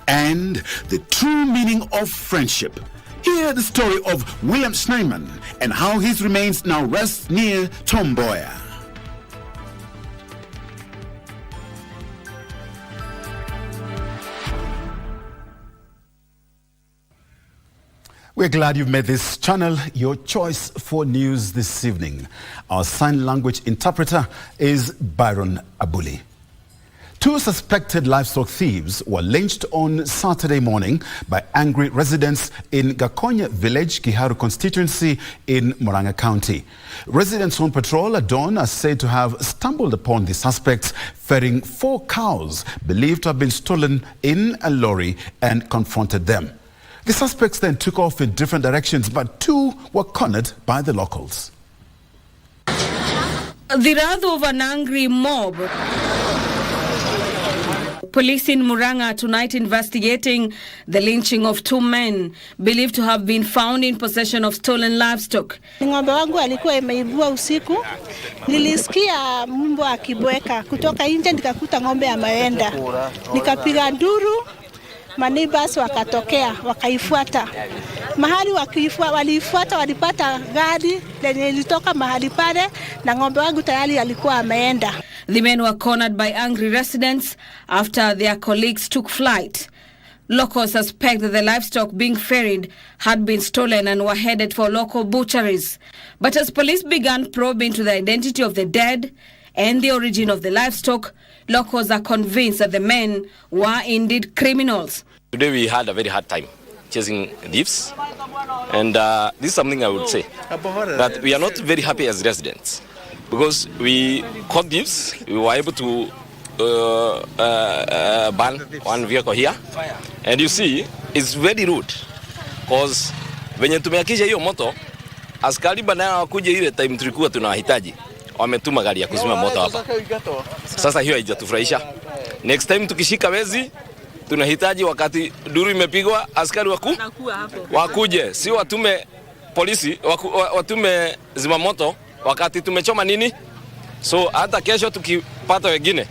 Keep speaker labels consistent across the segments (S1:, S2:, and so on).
S1: and the true meaning of friendship. Hear the story of William Schneiman and how his remains now rest near Tom Mboya. We're glad you've made this channel your choice for news this evening. Our sign language interpreter is Byron Abuli. 2 suspected livestock thieves were lynched on Saturday morning by angry residents in Gakonya Village, Kiharu constituency in Murang'a County. Residents on patrol at dawn are said to have stumbled upon the suspects ferrying 4 cows believed to have been stolen in a lorry and confronted them. The suspects then took off in different directions, but 2 were cornered by the locals.
S2: The wrath of an angry mob. Police in Murang'a tonight investigating the lynching of 2 men believed to have been found in possession of stolen livestock.
S3: Ng'ombe wangu alikuwa imeibua usiku. Nilisikia mbwa akibweka kutoka nje, nikakuta ng'ombe ameenda. Nikapiga nduru, maneighbors wakatokea wakaifuata. Mahali walifuata walipata gari lenye lilitoka mahali pale na ng'ombe wangu tayari alikuwa ameenda.
S2: The men were cornered by angry residents after their colleagues took flight. Locals suspect that the livestock being ferried had been stolen and were headed for local butcheries. But as police began probing into the identity of the dead and the origin of the livestock, locals are convinced that the men were indeed criminals.
S4: Today we had a very hard time chasing thieves, and this is something I would say, that we are not very happy as residents, because we caught thieves. We were able to ban 1 vehicle here, and you see it's very rude, because venye tumeakisha hiyo moto, askari badala wakuje ile time tulikuwa tunahitaji, wametuma gari ya kuzima moto hapa. Sasa hiyo haijatufurahisha. Next time tukishika wezi, tunahitaji wakati duru imepigwa askari wakuje, si watume polisi, watume zimamoto wakati tumechoma nini. So hata kesho tukipata wengine,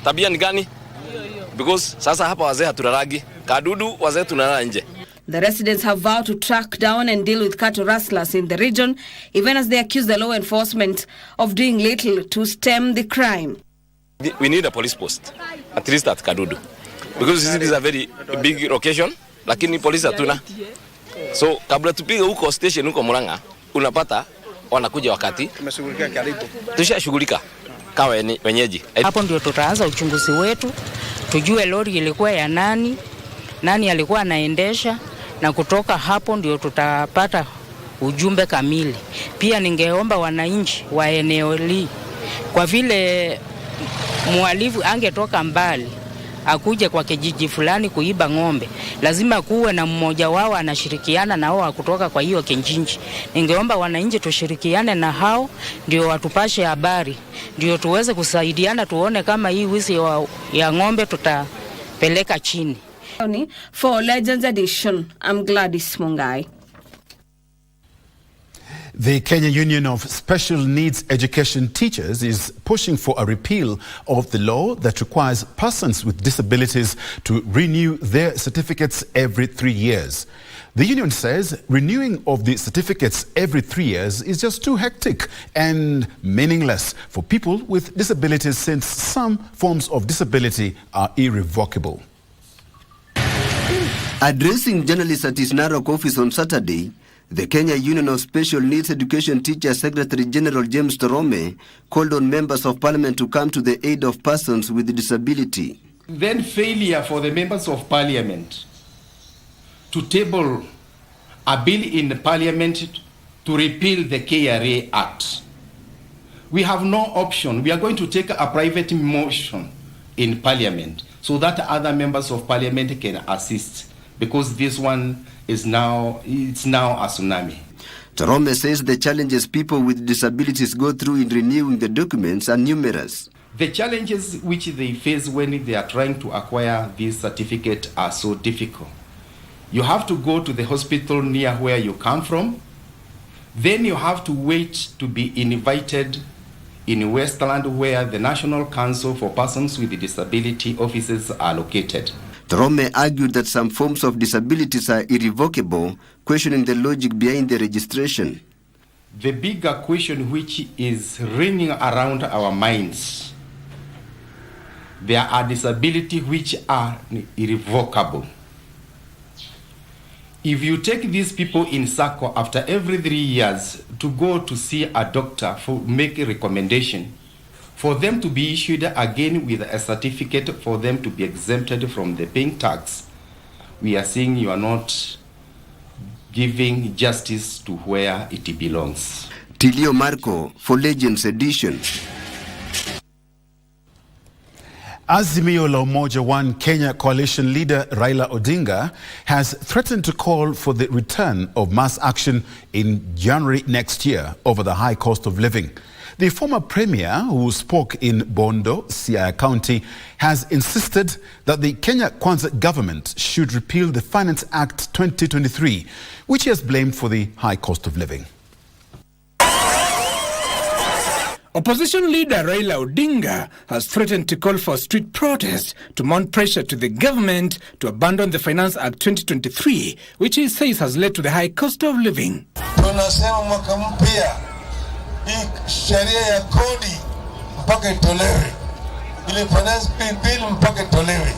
S4: tabia ni gani? Because sasa hapa wazee haturaragi, kadudu wazee tunalala nje.
S2: The residents have vowed to track down and deal with cattle rustlers in the region, even as they accuse the law enforcement of doing little to stem the crime.
S4: We need a police post, at least at Kadudu, because this is a very big location, lakini polisi hatuna. So kabla tupige huko station huko Murang'a, unapata wanakuja wakati tushashughulika kawa wenyeji.
S5: Hapo ndio tutaanza uchunguzi wetu, tujue lori ilikuwa ya nani, nani alikuwa anaendesha, na kutoka hapo ndio tutapata ujumbe kamili. Pia ningeomba wananchi wa eneo hili, kwa vile muhalifu angetoka mbali akuje kwa kijiji fulani kuiba ng'ombe, lazima kuwe na mmoja wao anashirikiana na wao kutoka kwa hiyo kijiji. Ningeomba wananchi tushirikiane na hao ndio watupashe habari, ndio tuweze kusaidiana, tuone kama hii wizi ya ng'ombe tutapeleka chini.
S2: For Legends Edition, I'm Gladys Mungai.
S1: The Kenya Union of Special Needs Education Teachers is pushing for a repeal of the law that requires persons with disabilities to renew their certificates every 3 years. The union says renewing of the certificates every 3 years is just too hectic and meaningless for people with disabilities, since some forms of disability are irrevocable.
S6: Addressing journalists at his Narok office on Saturday, the Kenya Union of Special Needs Education Teachers Secretary General James Torome called on members of parliament to come to the aid of persons with disability.
S7: Then failure for the members of parliament to table a bill in the parliament to repeal the KRA Act. We have no option. We are going to take a private motion in parliament so that other members of parliament can assist, because this one is now a tsunami.
S6: Torome says the challenges people with disabilities go through in renewing the documents are numerous.
S7: The challenges which they face when they are trying to acquire this certificate are so difficult. You have to go to the hospital near where you come from. Then you have to wait to be invited in Westland, where the National Council for Persons with Disability offices are located.
S6: Torome argued that some forms of disabilities are irrevocable, questioning the logic behind the registration.
S7: The bigger question which is ringing around our minds, there are disabilities which are irrevocable. If you take these people in circle after every 3 years to go to see a doctor for make a recommendation, for them to be issued again with a certificate for them to be exempted from the paying tax, we are saying you are not giving justice to where it belongs.
S6: Tilio Marco for Legends Edition.
S1: Azimio la Umoja One Kenya coalition leader Raila Odinga has threatened to call for the return of mass action in January next year over the high cost of living. The former premier, who spoke in Bondo, Siaya County, has insisted that the Kenya Kwanza government should repeal the Finance Act 2023, which he has blamed for the high cost of living.
S8: Opposition leader Raila Odinga has threatened to call for street protests to mount pressure to the government to abandon the Finance Act 2023, which he says has led to the high cost of living.
S9: Tunasema mwaka mpya hii sheria ya kodi mpaka itolewe, ile finance bill mpaka itolewe.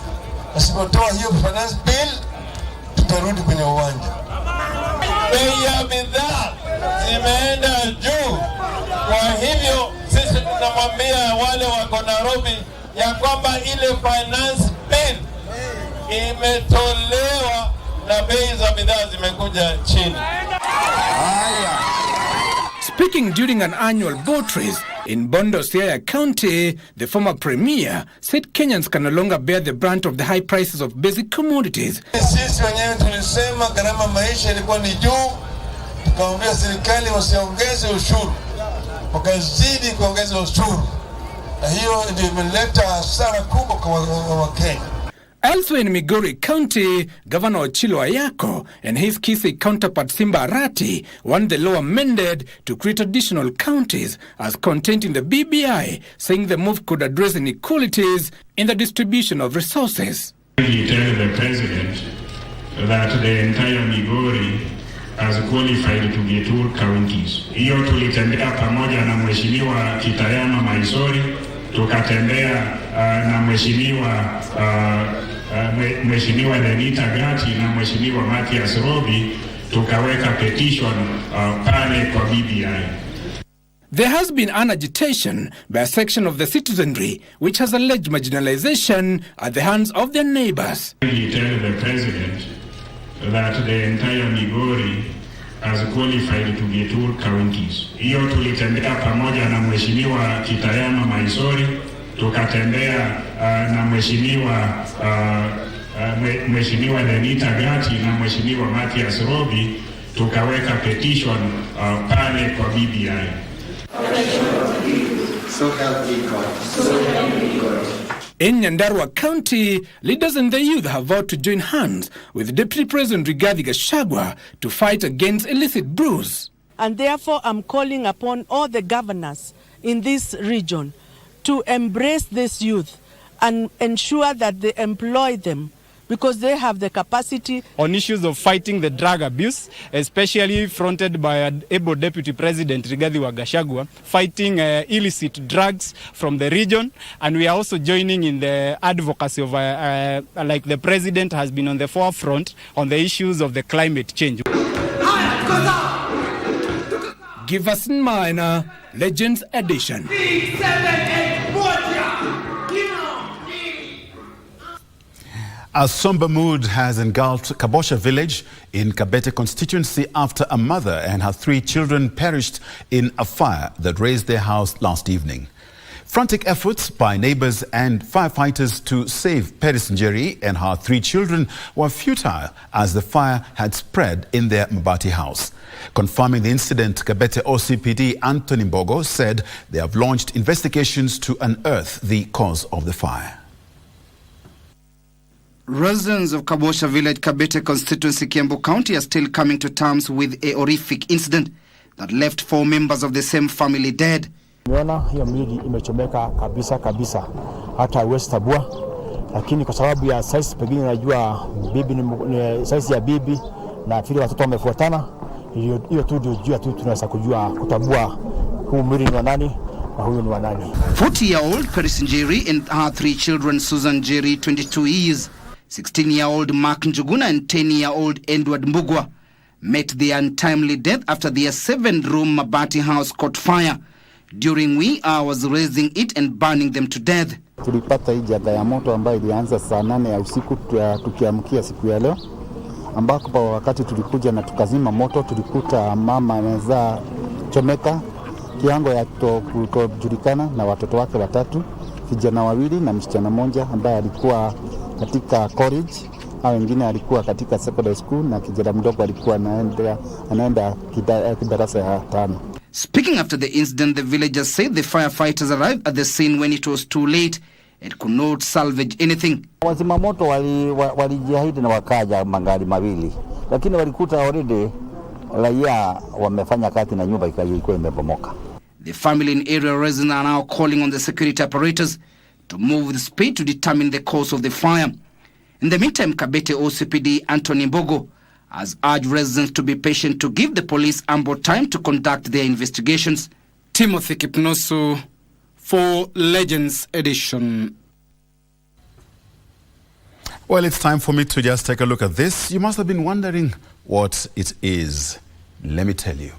S9: Asipotoa hiyo finance bill tutarudi kwenye uwanja. Bei ya bidhaa zimeenda juu. Kwa hivyo sisi tunamwambia wale wako Nairobi ya kwamba ile finance bill imetolewa na bei za bidhaa zimekuja chini.
S8: Speaking during an annual boat race in Bondo, Siaya County, the former premier said Kenyans can no longer bear the brunt of the high prices of basic commodities.
S9: Sisi wenyewe tulisema gharama maisha ilikuwa ni juu, tukaambia serikali wasiongeze ushuru, wakazidi kuongeza ushuru, na hiyo ndio imeleta hasara kubwa kwa Wakenya.
S8: Elsewhere in Migori County, Governor Ochilo Ayako and his Kisii counterpart Simba Arati want the law amended to create additional counties as contained in the BBI, saying the move could address inequalities in the distribution of resources.
S10: We tell the president that the entire Migori has qualified to be 2 counties. Hiyo tulitembea pamoja na Mheshimiwa Kitayama Maisori, tukatembea na Mheshimiwa Denita Gati na Mheshimiwa Mathias Robi, tukaweka petition pale kwa BBI.
S8: There has been an agitation by a section of the citizenry which has alleged marginalization at the hands of their neighbors.
S10: We tell the president that the entire Migori has qualified to be 2 counties. Hiyo tulitembea pamoja na Mheshimiwa Kitayama Maisori, tukatembea na Mheshimiwa Denita Gati na Mheshimiwa Mathias Robi, tukaweka petition pale kwa BBI.
S9: So help me God.
S8: In Nyandarua County, leaders and the youth have vowed to join hands with Deputy President Rigathi Gachagua to fight against illicit brews.
S11: And therefore, I'm calling upon all the governors in this region to embrace this youth and ensure that they employ them because they have the capacity.
S12: On issues of fighting the drug abuse, especially fronted by an able Deputy President Rigathi Gachagua, fighting illicit drugs from the region. And we are also joining in the advocacy of, like the President has been on the forefront on the issues of the climate change.
S8: Give us in minor, Legends Edition.
S1: A somber mood has engulfed Kabosha village in Kabete constituency after a mother and her 3 children perished in a fire that razed their house last evening. Frantic efforts by neighbors and firefighters to save Peris Njeri and her 3 children were futile as the fire had spread in their Mabati house. Confirming the incident, Kabete OCPD Anthony Mbogo said they have launched investigations to unearth the cause of the fire.
S13: Residents of Kabosha village, Kabete constituency, Kiambu County are still coming to terms with a horrific incident that left 4 members of the same family dead.
S14: Niona hiyo mili imechomeka kabisa, hata West Tabua lakini kwa sababu ya size pengine najua bibi ni size ya bibi na vile watoto wamefuatana, hiyo tu ndio tunaweza kujua kutambua huu mwili ni wa nani na huyu ni wa nani.
S13: 40-year-old Paris Njeri and her 3 children, Susan Njeri, 22 years, 16-year-old Mark Njuguna and 10-year-old Edward Mbugwa, met their untimely death after their 7-room Mabati house caught fire. During wee hours raising it and burning them to death.
S15: Tulipata hii janga ya moto ambayo ilianza saa 8 ya usiku tukiamkia siku ya leo, ambako wakati tulikuja na tukazima moto tulikuta mama amezaa chomeka kiango ya kutojulikana na watoto wake 3, vijana 2 na msichana mmoja ambaye alikuwa katika college, au wengine alikuwa katika secondary school, na kijana mdogo alikuwa anaenda darasa ya 5.
S13: Speaking after the incident, the villagers said the firefighters arrived at the scene when it was too late and could not salvage anything.
S15: Wazima moto walijihidi na wakaja magari 2, lakini walikuta already raia wamefanya kazi na nyumba ilikuwa imebomoka.
S13: The family and area residents are now calling on the security apparatus to move with speed to determine the cause of the fire. In the meantime, Kabete OCPD Anthony Mbogo has urged residents to be patient to give the police ample time to conduct their investigations. Timothy Kipnosu for Legends Edition.
S1: Well, it's time for me to just take a look at this. You must have been wondering what it is. Let me tell you.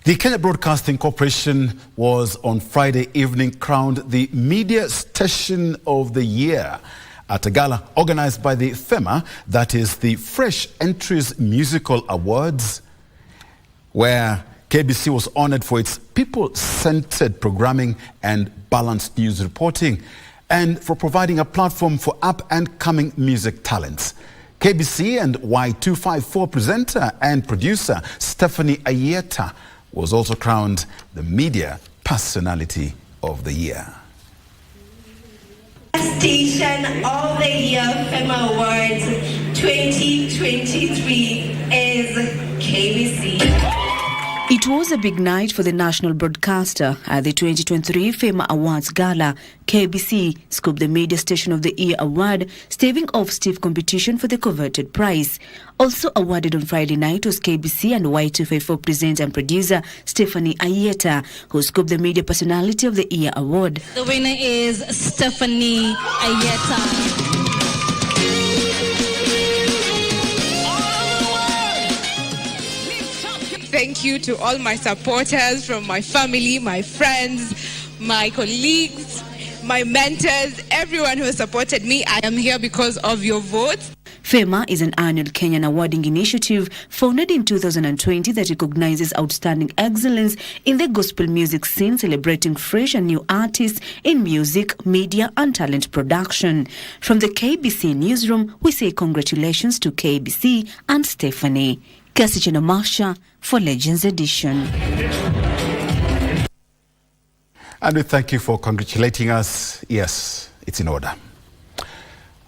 S1: The Kenya Broadcasting Corporation was on Friday evening crowned the Media Station of the Year at a gala organized by the FEMA, that is the Fresh Entries Musical Awards, where KBC was honored for its people-centered programming and balanced news reporting, and for providing a platform for up-and-coming music talents. KBC and Y254 presenter and producer Stephanie Ayeta was also crowned the Media Personality of the Year.
S16: Station of the Year FEMA Awards 2023 is KBC.
S17: It was a big night for the national broadcaster. At the 2023 FEMA Awards Gala, KBC scooped the Media Station of the Year award, staving off stiff competition for the coveted prize. Also awarded on Friday night was KBC and Y254 presenter and producer Stephanie Ayeta, who scooped the Media Personality of the Year award.
S16: The winner is Stephanie Ayeta.
S18: Thank you to all my supporters, from my family, my friends, my colleagues, my mentors, everyone who has supported me. I am here because of your votes.
S17: FEMA is an annual Kenyan awarding initiative founded in 2020 that recognizes outstanding excellence in the gospel music scene, celebrating fresh and new artists in music, media and talent production. From the KBC newsroom, we say congratulations to KBC and Stephanie. Kasichina Marsha for Legends Edition.
S1: And we thank you for congratulating us. Yes, it's in order.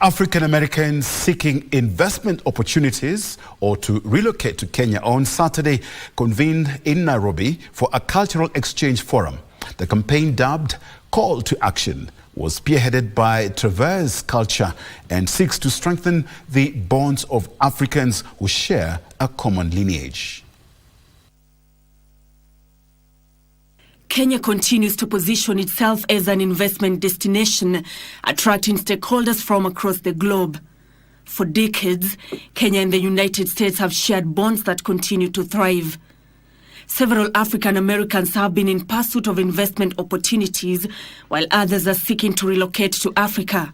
S1: African Americans seeking investment opportunities or to relocate to Kenya on Saturday convened in Nairobi for a cultural exchange forum. The campaign, dubbed Call to Action, was spearheaded by Traverse Culture and seeks to strengthen the bonds of Africans who share a common lineage.
S17: Kenya continues to position itself as an investment destination, attracting stakeholders from across the globe. For decades, Kenya and the United States have shared bonds that continue to thrive. Several African Americans have been in pursuit of investment opportunities, while others are seeking to relocate to Africa.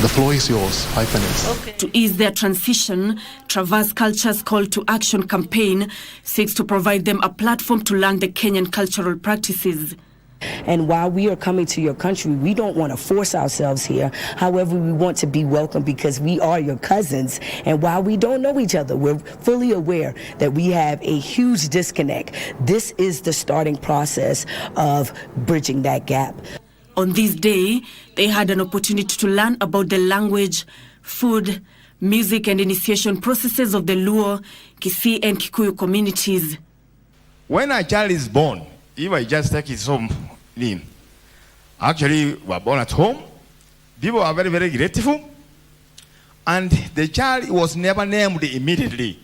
S19: The floor is yours. 5 minutes.
S17: Okay. To ease their transition, Traverse Culture's Call to Action campaign seeks to provide them a platform to learn the Kenyan cultural practices.
S20: And while we are coming to your country, we don't want to force ourselves here. However, we want to be welcome because we are your cousins. And while we don't know each other, we're fully aware that we have a huge disconnect. This is the starting process of bridging that gap.
S17: On this day, they had an opportunity to learn about the language, food, music and initiation processes of the Luo, Kisii and Kikuyu communities.
S21: When a child is born, if I just take his home name, actually we're born at home, People are very, very grateful. And the child was never named immediately.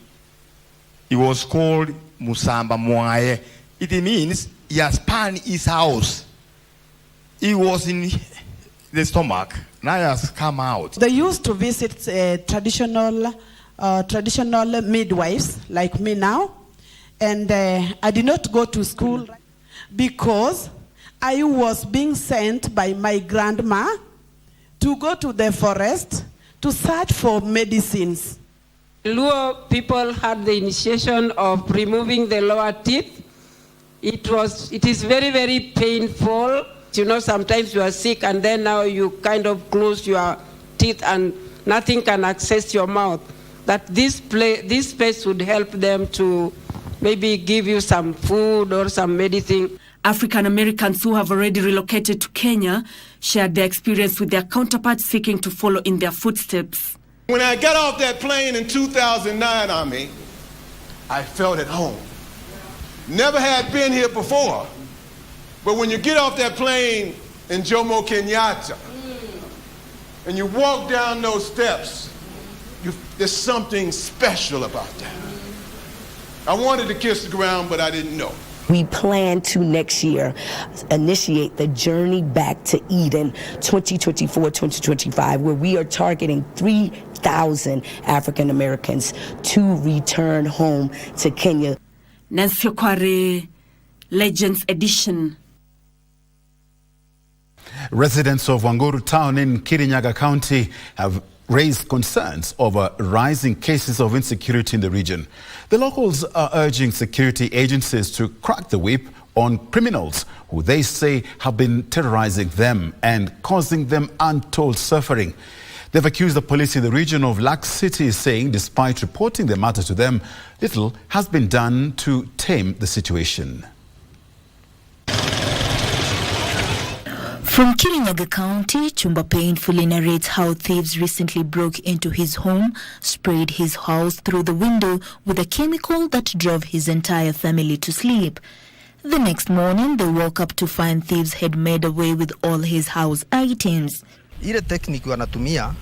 S21: He was called Musamba Mwaye. It means he has spanned his house. He was in the stomach. Now he has come out.
S3: They used to visit traditional midwives like me now. And I did not go to school because I was being sent by my grandma to go to the forest to search for medicines.
S22: Luo people had the initiation of removing the lower teeth. It is very, very painful. You know, sometimes you are sick and then now you kind of close your teeth and nothing can access your mouth. That this space would help them to maybe give you some food or some medicine.
S17: African Americans who have already relocated to Kenya shared their experience with their counterparts seeking to follow in their footsteps.
S23: When I got off that plane in 2009, I felt at home. Never had been here before. But when you get off that plane in Jomo Kenyatta and you walk down those steps, there's something special about that. I wanted to kiss the ground, but I didn't know.
S20: We plan to next year initiate the journey back to Eden 2024-2025, where we are targeting 3,000 African Americans to return home to Kenya.
S17: Nancy Okware, Legends Edition.
S1: Residents of Wanguru town in Kirinyaga County have raised concerns over rising cases of insecurity in the region. The locals are urging security agencies to crack the whip on criminals who they say have been terrorizing them and causing them untold suffering. They've accused the police in the region of laxity, saying despite reporting the matter to them, little has been done to tame the situation.
S24: From Kirinyaga County, Chumba painfully narrates how thieves recently broke into his home, sprayed his house through the window with a chemical that drove his entire family to sleep. The next morning, they woke up to find thieves had made away with all his house items.
S25: Ile technique wanatumia,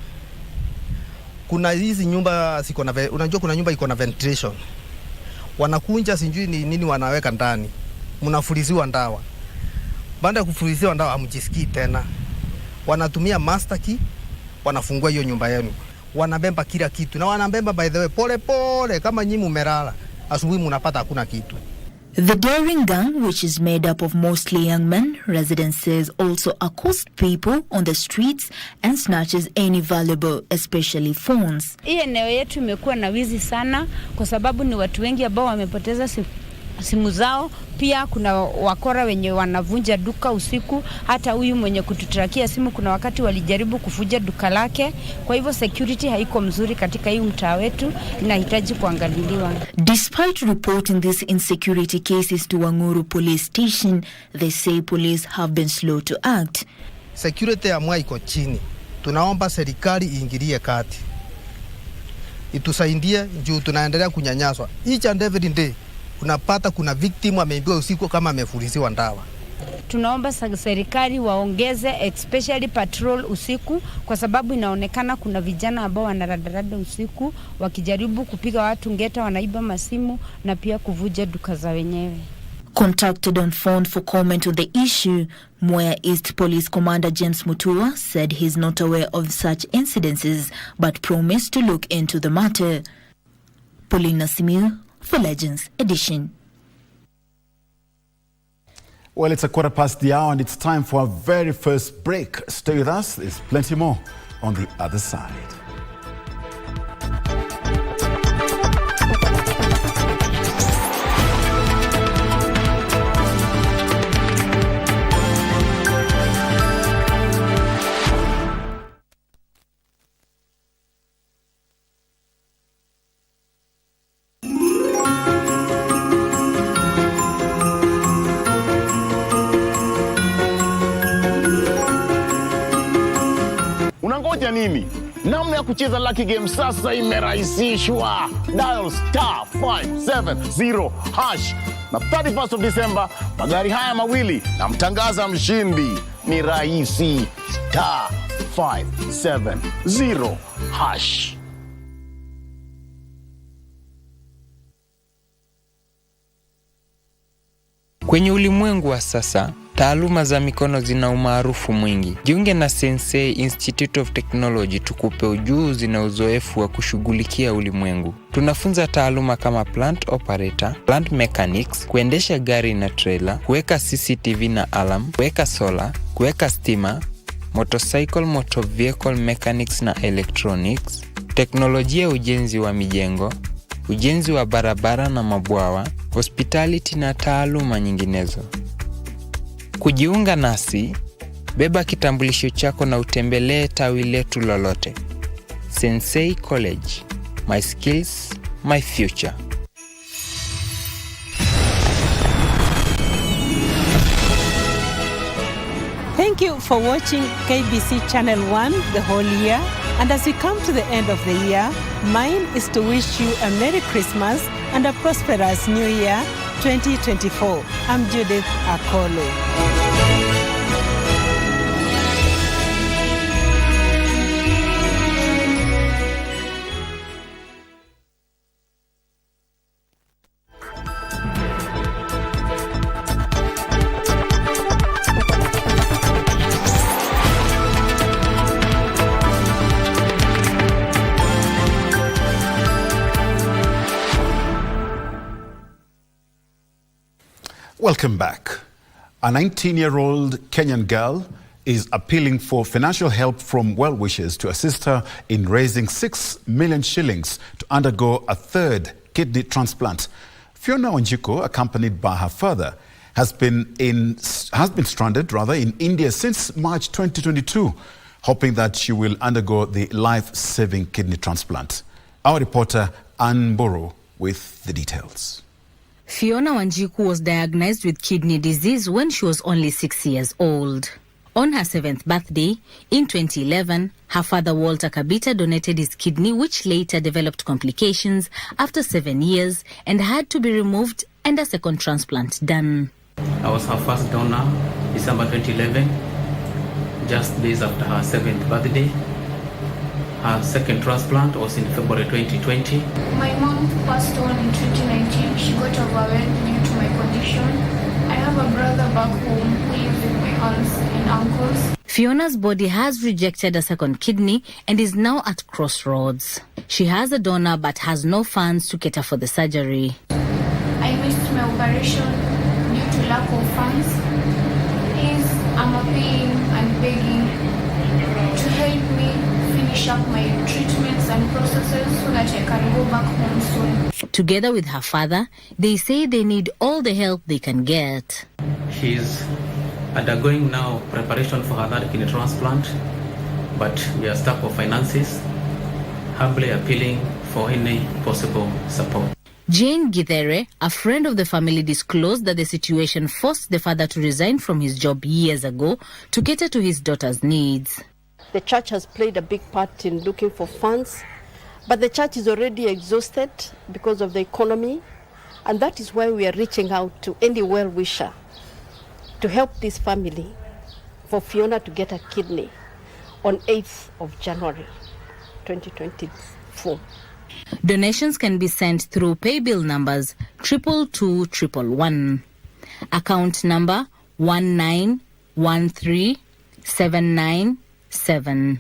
S25: kuna hizi nyumba siko na, unajua kuna nyumba iko na ventilation. Wanakunja sijui ni nini wanaweka ndani. Mnafuliziwa ndawa. Baada ya kufuliziwa ndawa hamjisikii tena. Wanatumia master key, wanafungua hiyo nyumba yenu. Wanabemba kila kitu na wanabemba by the way pole pole kama nyinyi mmerala. Asubuhi mnapata hakuna kitu.
S24: The daring gang, which is made up of mostly young men, residents says also accosts people on the streets and snatches any valuable, especially phones.
S26: Hii eneo yetu imekuwa na wizi sana kwa sababu ni watu wengi ambao wamepoteza simu zao. Pia kuna wakora wenye wanavunja duka usiku. Hata huyu mwenye kututrakia simu kuna wakati walijaribu kufuja duka lake. Kwa hivyo security haiko mzuri katika hii mtaa wetu, inahitaji kuangaliliwa.
S24: Despite reporting these insecurity cases to Wanguru police station, they say police have been slow to act.
S25: Security ya mwa iko chini. Tunaomba serikali iingilie kati. Itusaidie juu tunaendelea kunyanyaswa. Each and every day unapata kuna victim ameibiwa usiku kama amefuliziwa ndawa.
S26: Tunaomba serikali waongeze especially patrol usiku kwa sababu inaonekana kuna vijana ambao wanaradarada usiku wakijaribu kupiga watu ngeta, wanaiba masimu na pia kuvuja duka za wenyewe.
S24: Contacted on phone for comment on the issue, Mboya East Police Commander James Mutua said he's not aware of such incidences but promised to look into the matter. Paulina Simiu for Legends Edition.
S1: Well, it's 1:15 the hour and it's time for our very first break. Stay with us. There's plenty more on the other side.
S27: Unangoja nini? Namna ya kucheza Lucky Game sasa imerahisishwa. Dial *570# na 31st of December magari haya mawili na mtangaza mshindi. Ni rahisi. *570 hash.
S2: Kwenye ulimwengu wa sasa, taaluma za mikono zina umaarufu mwingi. Jiunge na Sensei Institute of Technology tukupe ujuzi na uzoefu wa kushughulikia ulimwengu. Tunafunza taaluma kama plant operator, plant mechanics, kuendesha gari na trailer, kuweka CCTV na alarm, kuweka solar, kuweka stima, motorcycle, motor vehicle mechanics na electronics, teknolojia ujenzi wa mijengo, ujenzi wa barabara na mabwawa, hospitality na taaluma nyinginezo. Kujiunga nasi, beba kitambulisho chako na utembelee tawi letu lolote. Sensei College. My skills, my future.
S4: Thank you for watching KBC Channel 1 the whole year. And as we come to the end of the year, mine is to wish you a Merry Christmas and a prosperous New Year 2024. I'm Judith Akolo.
S1: Welcome back. A 19-year-old Kenyan girl is appealing for financial help from well-wishers to assist her in raising 6 million shillings to undergo a third kidney transplant. Fiona Wanjiko, accompanied by her father, has been stranded in India since March 2022, hoping that she will undergo the life-saving kidney transplant. Our reporter Ann Mburu with the details.
S24: Fiona Wanjiku was diagnosed with kidney disease when she was only 6 years old. On her 7th birthday, in 2011, her father Walter Kabete donated his kidney, which later developed complications after 7 years and had to be removed and a second transplant done.
S5: I was her first donor, December 2011, just days after her 7th birthday. Her second transplant was in February 2020.
S6: My mom passed on in 2019. She got overwhelmed due to my condition. I have a brother back home who lives with my aunts and uncles.
S24: Fiona's body has rejected a second kidney and is now at crossroads. She has a donor but has no funds to cater for the surgery.
S6: I missed my operation due to lack of funds. Please, I'm appealing and begging to help me finish up my treatments and processes so that I can go back home soon.
S24: Together with her father, they say they need all the help they can get.
S5: She's undergoing now preparation for her third kidney transplant, but we are stuck with finances, humbly appealing for any possible support.
S24: Jane Githere, a friend of the family, disclosed that the situation forced the father to resign from his job years ago to cater to his daughter's needs.
S7: The church has played a big part in looking for funds, but the church is already exhausted because of the economy, and that is why we are reaching out to any well-wisher to help this family for Fiona to get a kidney on 8th of January 2024.
S24: Donations can be sent through paybill numbers 22211, account number 1913797.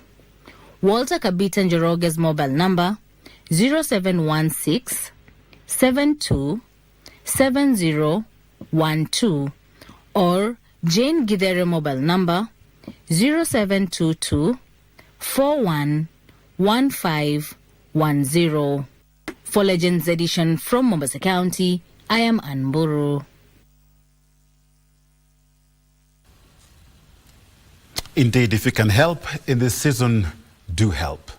S24: Walter Kabete Njoroge's mobile number 0716 72 7012 or Jane Githere mobile number 0722 411510. For Legends Edition from Mombasa County, I am Ann Mburu.
S1: Indeed, if you can help in this season, do help.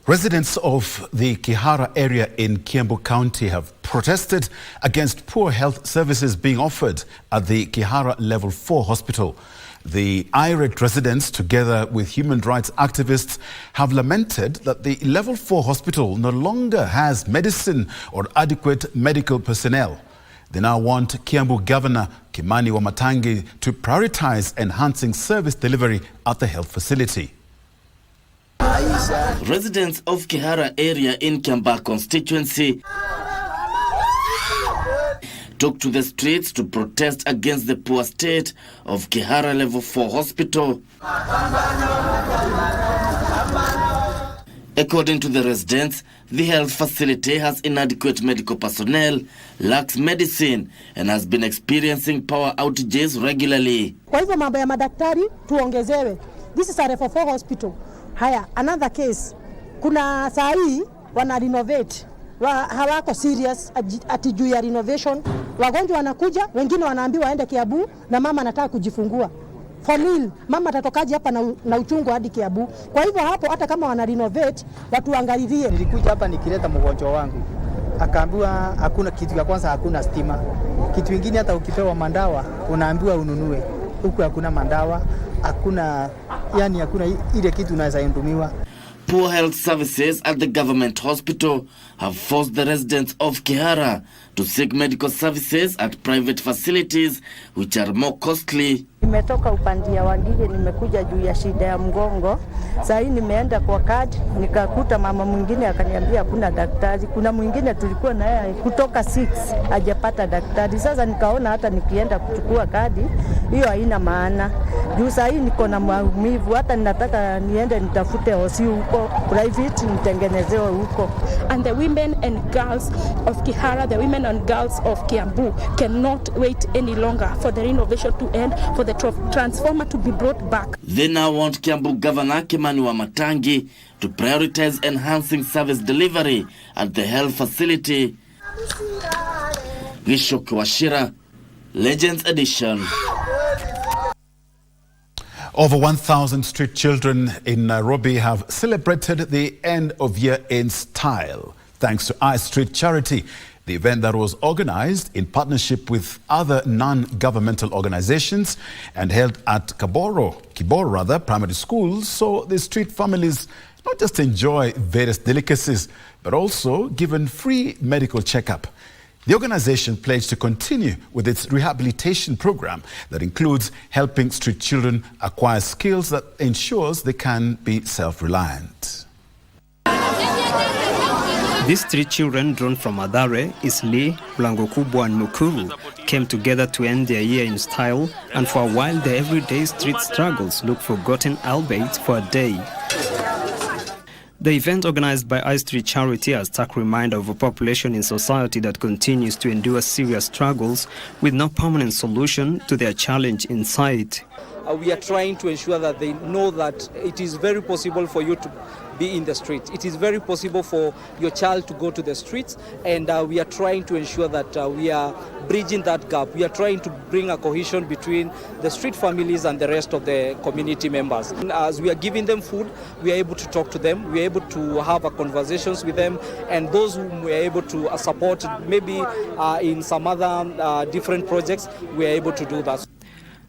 S1: Residents of the Kihara area in Kiambu County have protested against poor health services being offered at the Kihara Level 4 hospital. The irate residents, together with human rights activists, have lamented that the Level 4 hospital no longer has medicine or adequate medical personnel. They now want Kiambu Governor Kimani Wamatangi to prioritize enhancing service delivery at the health facility.
S8: Residents of Kihara area in Kiambaa constituency took to the streets to protest against the poor state of Kihara Level 4 Hospital. According to the residents, the health facility has inadequate medical personnel, lacks medicine, and has been experiencing power outages regularly.
S9: Kwa hivyo mambo ya madaktari tuongezewe. This is a Level 4 hospital. Haya, another case. Kuna saa hii wana renovate. Hawako serious ati juu ya renovation. Wagonjwa wanakuja, wengine wanaambiwa waende Kiambu na mama anataka kujifungua. For real, mama atatokaje hapa na uchungu hadi Kiambu. Kwa hivyo hapo hata kama wana renovate, watu angalilie.
S10: Nilikuja hapa nikileta mgonjwa wangu. Akaambiwa hakuna kitu ya kwanza, hakuna stima. Kitu kingine hata ukipewa mandawa unaambiwa ununue. Huku hakuna mandawa, hakuna ile kitu unaweza endumiwa.
S8: Poor health services at the government hospital have forced the residents of Kihara to seek medical services at private facilities which are more costly.
S11: Nimetoka upande ya Wangige, nimekuja juu ya shida ya mgongo. Sasa hii nimeenda kwa kadi, nikakuta mama mwingine akaniambia hakuna daktari. Kuna mwingine tulikuwa na yeye kutoka 6 hajapata daktari. Sasa nikaona hata nikienda kuchukua kadi hiyo haina maana. Juu sasa hii niko na maumivu, hata ninataka niende nitafute hosi huko private nitengenezewe huko.
S12: And the women and girls of Kihara, the women and girls of Kiambu cannot wait any longer for the renovation to end, for the transformer to be brought back.
S8: They now want Kiambu Governor Kimani Wamatangi to prioritize enhancing service delivery at the health facility. Gishok Washira, Legends Edition.
S1: Over 1,000 street children in Nairobi have celebrated the end of year in style, thanks to I Street Charity, the event that was organized in partnership with other non-governmental organizations and held at Kiboro primary school, so the street families not just enjoy various delicacies, but also given free medical checkup. The organization pledged to continue with its rehabilitation program that includes helping street children acquire skills that ensures they can be self-reliant.
S14: These three children drawn from Mathare, Isli, Mlango Kubwa and Mukuru came together to end their year in style, and for a while their everyday street struggles looked forgotten, albeit for a day. The event, organized by I Street Charity, is a stark reminder of a population in society that continues to endure serious struggles with no permanent solution to their challenge in sight.
S15: We are trying to ensure that they know that it is very possible for you to be in the streets. It is very possible for your child to go to the streets, and we are trying to ensure that we are bridging that gap. We are trying to bring a cohesion between the street families and the rest of the community members. And as we are giving them food, we are able to talk to them, we are able to have conversations with them, and those whom we are able to support, maybe in some other different projects, we are able to do that.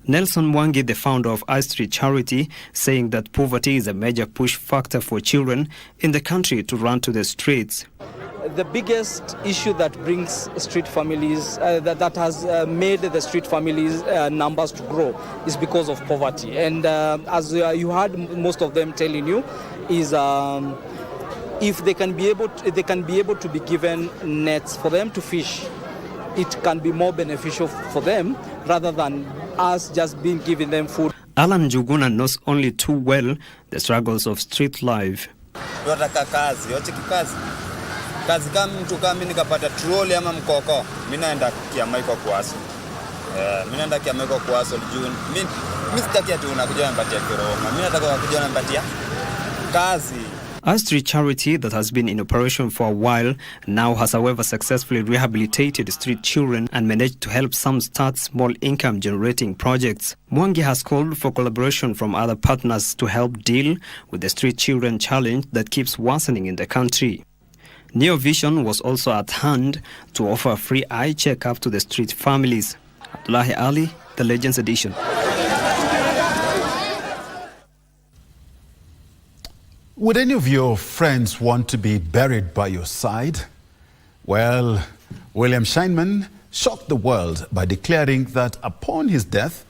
S14: Nelson Mwangi, the founder of I Street Charity, saying that poverty is a major push factor for children in the country to run to the streets.
S15: The biggest issue that brings street families, that has made the street families numbers to grow, is because of poverty. And as you heard most of them telling you, is if they can be able to be given nets for them to fish, it can be more beneficial for them rather than us just being giving them food.
S14: Alan Juguna knows only too well the struggles of street life.
S28: Kazi kama mtu kama mimi nikapata trolley ama mkoko, mimi naenda Kiamaiko kuaso. Mimi naenda Kiamaiko kuaso June. Mimi sitaki ati unakuja nipatia kiroma. Mimi nataka kuja nipatia kazi.
S14: I Street Charity, that has been in operation for a while, now has however successfully rehabilitated street children and managed to help some start small income generating projects. Mwangi has called for collaboration from other partners to help deal with the street children challenge that keeps worsening in the country. Neo Vision was also at hand to offer a free eye checkup to the street families. Abdullahi Ali, the Legends Edition.
S1: Would any of your friends want to be buried by your side? Well, William Scheinman shocked the world by declaring that upon his death,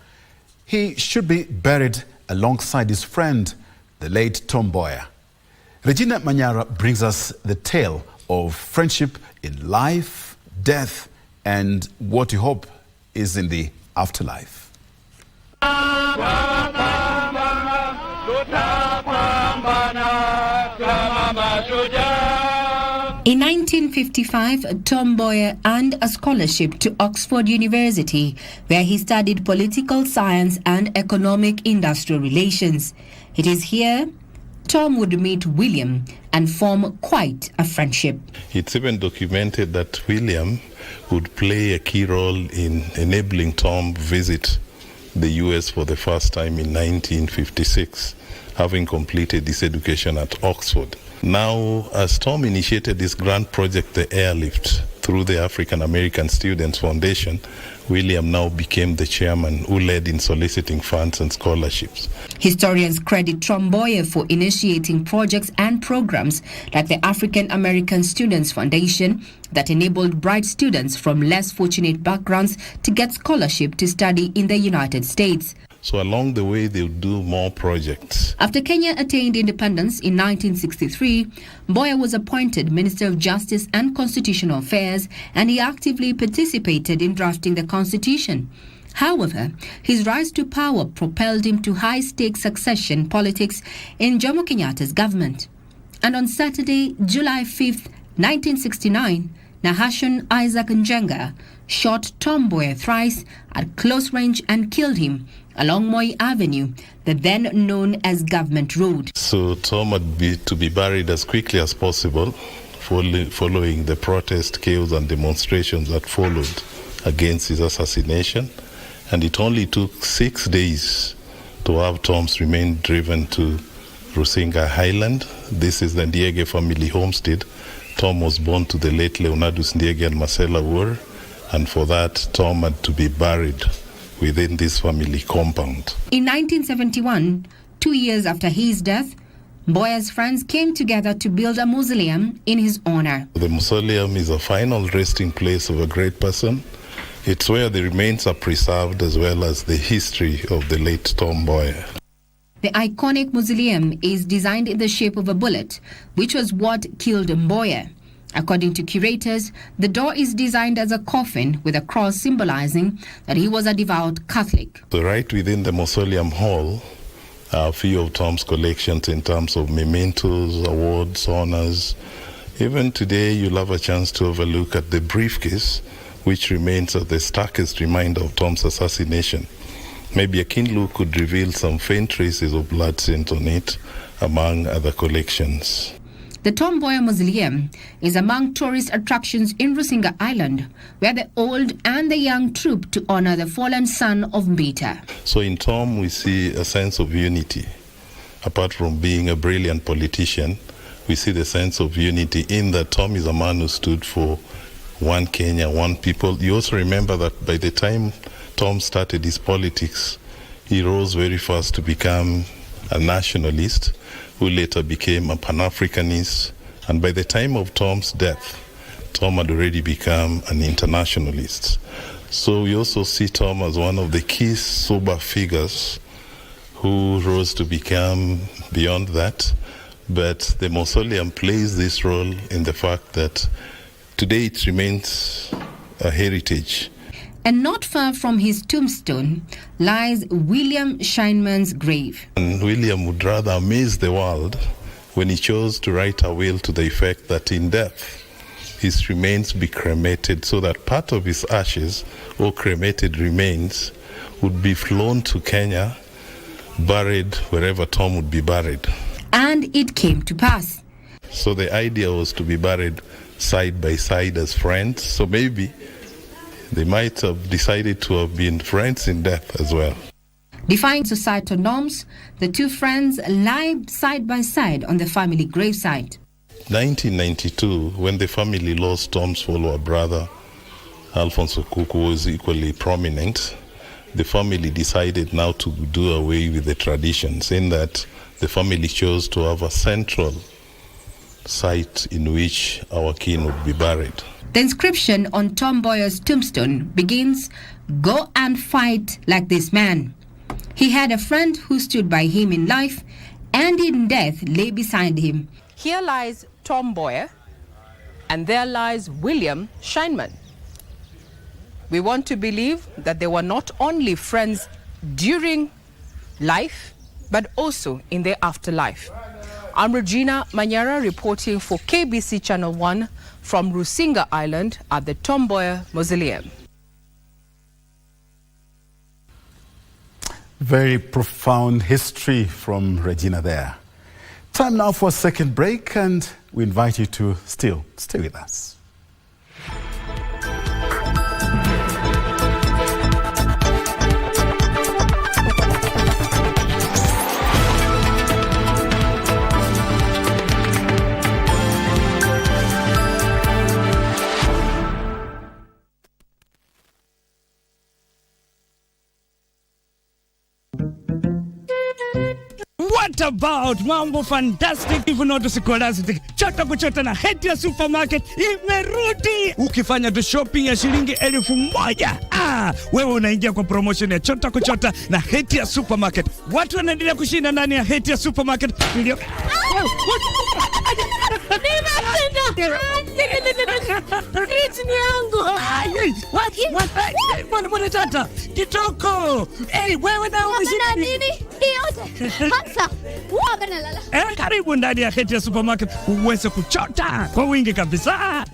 S1: he should be buried alongside his friend, the late Tom Mboya. Regina Manyara brings us the tale of friendship in life, death, and what we hope is in the afterlife.
S3: In 1955, Tom Mboya earned a scholarship to Oxford University, where he studied political science and economic industrial relations. It is here Tom would meet William and form quite a friendship.
S13: It's even documented that William would play a key role in enabling Tom visit the US for the first time in 1956, having completed his education at Oxford. Now, as Tom initiated this grand project, the airlift, through the African American Students Foundation, William now became the chairman who led in soliciting funds and scholarships.
S3: Historians credit Tom Mboya for initiating projects and programs like the African American Students Foundation that enabled bright students from less fortunate backgrounds to get scholarship to study in the United States.
S13: So along the way, they'll do more projects.
S3: After Kenya attained independence in 1963, Mboya was appointed Minister of Justice and Constitutional Affairs, and he actively participated in drafting the Constitution. However, his rise to power propelled him to high-stakes succession politics in Jomo Kenyatta's government. And on Saturday, July 5th, 1969, Nahashon Isaac Njenga shot Tom Mboya thrice at close range and killed him along Moi Avenue, the then known as Government Road.
S13: So Tom had to be buried as quickly as possible following the protest, chaos and demonstrations that followed against his assassination. And it only took 6 days to have Tom's remains driven to Rusinga Highland. This is the Ndiege family homestead. Tom was born to the late Leonardus Ndiege and Marcella Wur, and for that, Tom had to be buried within this family compound.
S3: In 1971, 2 years after his death, Mboya's friends came together to build a mausoleum in his honor.
S13: The mausoleum is a final resting place of a great person. It's where the remains are preserved as well as the history of the late Tom Mboya.
S3: The iconic mausoleum is designed in the shape of a bullet, which was what killed Mboya. According to curators, the door is designed as a coffin with a cross symbolizing that he was a devout Catholic.
S13: So right within the mausoleum hall are a few of Tom's collections in terms of mementos, awards, honors. Even today, you'll have a chance to have a look at the briefcase, which remains as the starkest reminder of Tom's assassination. Maybe a keen look could reveal some faint traces of blood stains on it, among other collections.
S3: The Tom Mboya Mausoleum is among tourist attractions in Rusinga Island, where the old and the young troop to honor the fallen son of Mbita.
S13: So in Tom, we see a sense of unity. Apart from being a brilliant politician, we see the sense of unity in that Tom is a man who stood for one Kenya, one people. You also remember that by the time Tom started his politics, he rose very fast to become a nationalist, who later became a Pan-Africanist. And by the time of Tom's death, Tom had already become an internationalist. So we also see Tom as one of the key sober figures who rose to become beyond that. But the mausoleum plays this role in the fact that today it remains a heritage.
S3: And not far from his tombstone lies William Scheinman's grave.
S13: And William would rather amaze the world when he chose to write a will to the effect that in death, his remains be cremated so that part of his ashes or cremated remains would be flown to Kenya, buried wherever Tom would be buried.
S3: And it came to pass.
S13: So the idea was to be buried side by side as friends. So maybe they might have decided to have been friends in death as well.
S3: Defying societal norms, the two friends lie side by side on the family gravesite.
S13: 1992, when the family lost Tom's follower brother, Alphonse Okuku, was equally prominent, the family decided now to do away with the traditions, in that the family chose to have a central site in which our kin would be buried.
S3: The inscription on Tom Mboya's tombstone begins, "Go and fight like this man." He had a friend who stood by him in life and in death lay beside him.
S16: Here lies Tom Mboya, and there lies William Scheinman. We want to believe that they were not only friends during life, but also in their afterlife. I'm Regina Manyara reporting for KBC Channel 1 from Rusinga Island at the Tom Mboya Mausoleum.
S1: Very profound history from Regina there. Time now for a second break, and we invite you to still stay with us.
S17: What about mambo fantastic even not scholastic? Chota kuchota na heti ya supermarket imerudi. Ukifanya tu shopping ya shilingi 1,000, wewe unaingia kwa promotion ya chota kuchota na heti ya supermarket. Watu wanaendelea kushinda ndani ya heti ya supermarket. Mwana tata kitoko. Wewe na umeshinda nini? Karibu ndani ya heti ya supermarket uweze kuchota kwa wingi kabisa.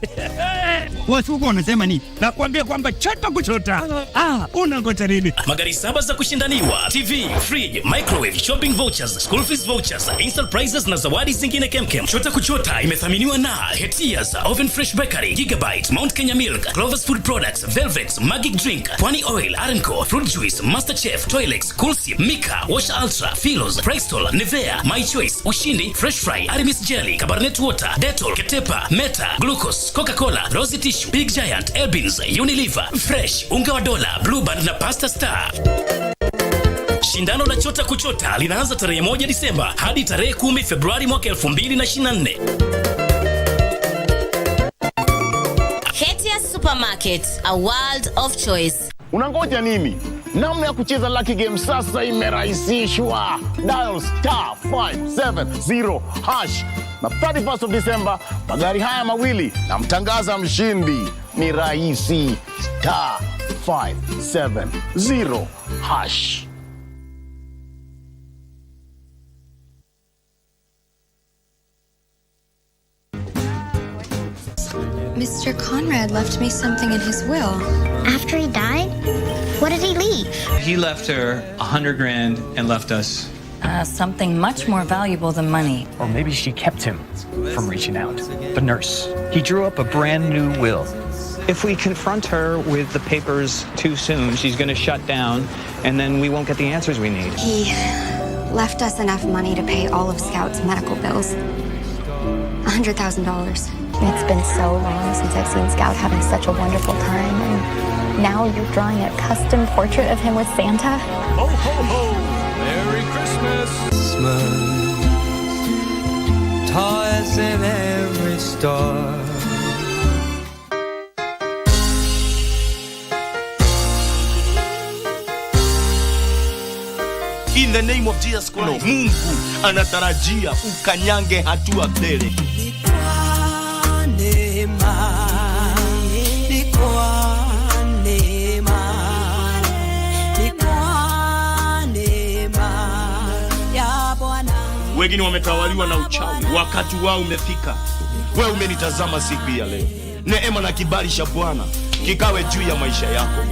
S17: Watu huko wanasema nini? Nakwambia kwamba chota kuchota. Unangoja nini?
S18: Magari 7 za kushindaniwa, TV, fridge, microwave, shopping vouchers, school fees vouchers, instant prizes na zawadi zingine kemkem. Chota kuchota imethaminiwa na Hetias, Oven Fresh Bakery, Gigabyte, Mount Kenya Milk, Clover's Food Products, Velvet, Magic Drink, Pwani Oil, Arenco, Fruit Juice, Masterchef, Toilex, Coolsip, Mika, Wash Ultra, Philos, Pristol, Nivea, My Choice, Ushindi, Fresh Fry, Arimis Jelly, Cabernet Water, Dettol, Ketepa, Meta, Glucose, Coca-Cola, Rosy Tissue, Big Giant, Elbins, Unilever, Fresh, Unga wa Dola, Blue Band na Pasta Star. Shindano la chota kuchota linaanza tarehe 1 Disemba hadi tarehe 10 Februari mwaka 2024.
S19: Hetias Supermarket, a world of choice.
S27: Unangoja nini? Namna ya kucheza Lucky Game sasa imerahisishwa. Dial *570# na 31st of December magari haya mawili na mtangaza mshindi. Ni rahisi. *570#.
S20: Mr. Conrad left me something in his will. After he died? What did he leave?
S21: He left her $100,000 and left us
S22: something much more valuable than money.
S23: Or maybe she kept him from reaching out. The nurse. He drew up a brand new will.
S21: If we confront her with the papers too soon, she's going to shut down, and then we won't get the answers we need.
S20: He left us enough money to pay all of Scout's medical bills. $100,000. It's been so long since I've seen Scout having such a wonderful time, and now you're drawing a custom portrait of him with Santa?
S29: Ho, ho, ho! Merry Christmas!
S30: Toys in every store.
S31: In the name of Jesus Christ, Mungu anatarajia ukanyange hatua mbele. Wengine wametawaliwa na uchawi, wakati wao umefika. Wewe umenitazama siku ya leo. Neema na kibali cha Bwana kikawe juu ya maisha yako.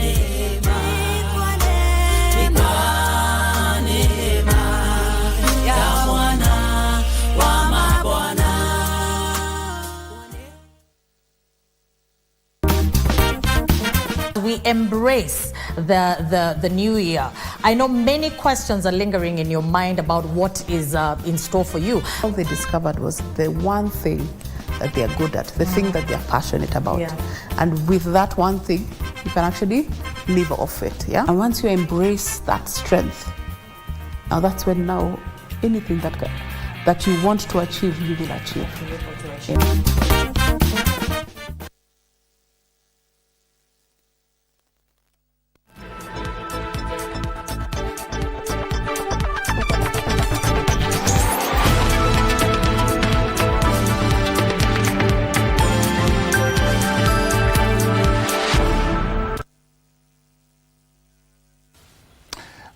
S32: We embrace the new year. I know many questions are lingering in your mind about what is in store for you.
S33: All they discovered was the one thing that they are good at, the thing that they are passionate about. Yeah. And with that one thing, you can actually live off it. Yeah. And once you embrace that strength, now that's when anything that that you want to achieve, you will achieve.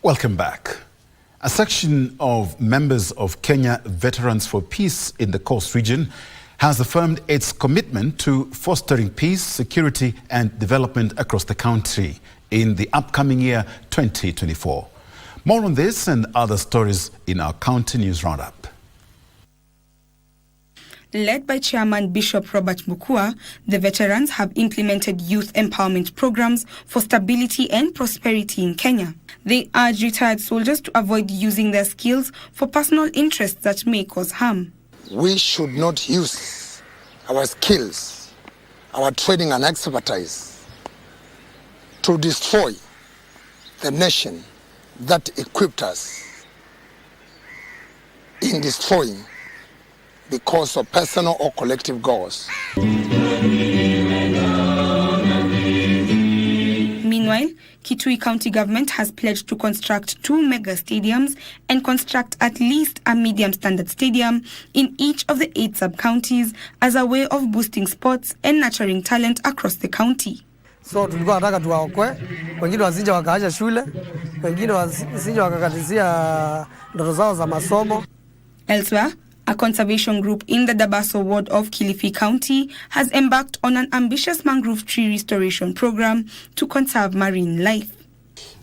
S1: Welcome back. A section of members of Kenya Veterans for Peace in the Coast region has affirmed its commitment to fostering peace, security and development across the country in the upcoming year 2024. More on this and other stories in our County News Roundup.
S2: Led by Chairman Bishop Robert Mukua, the veterans have implemented youth empowerment programs for stability and prosperity in Kenya. They urge retired soldiers to avoid using their skills for personal interests that may cause harm.
S4: We should not use our skills, our training and expertise to destroy the nation that equipped us in destroying because of personal or collective goals.
S2: Meanwhile, Kitui County Government has pledged to construct 2 mega stadiums and construct at least a medium standard stadium in each of the 8 sub-counties as a way of boosting sports and nurturing talent across the county.
S5: So tulikuwa nataka tuwaokoe, wengine wasije wakaacha shule, wengine wasije wakakatizia ndoto zao za masomo.
S2: Elsewhere, a conservation group in the Dabaso ward of Kilifi County has embarked on an ambitious mangrove tree restoration program to conserve marine life.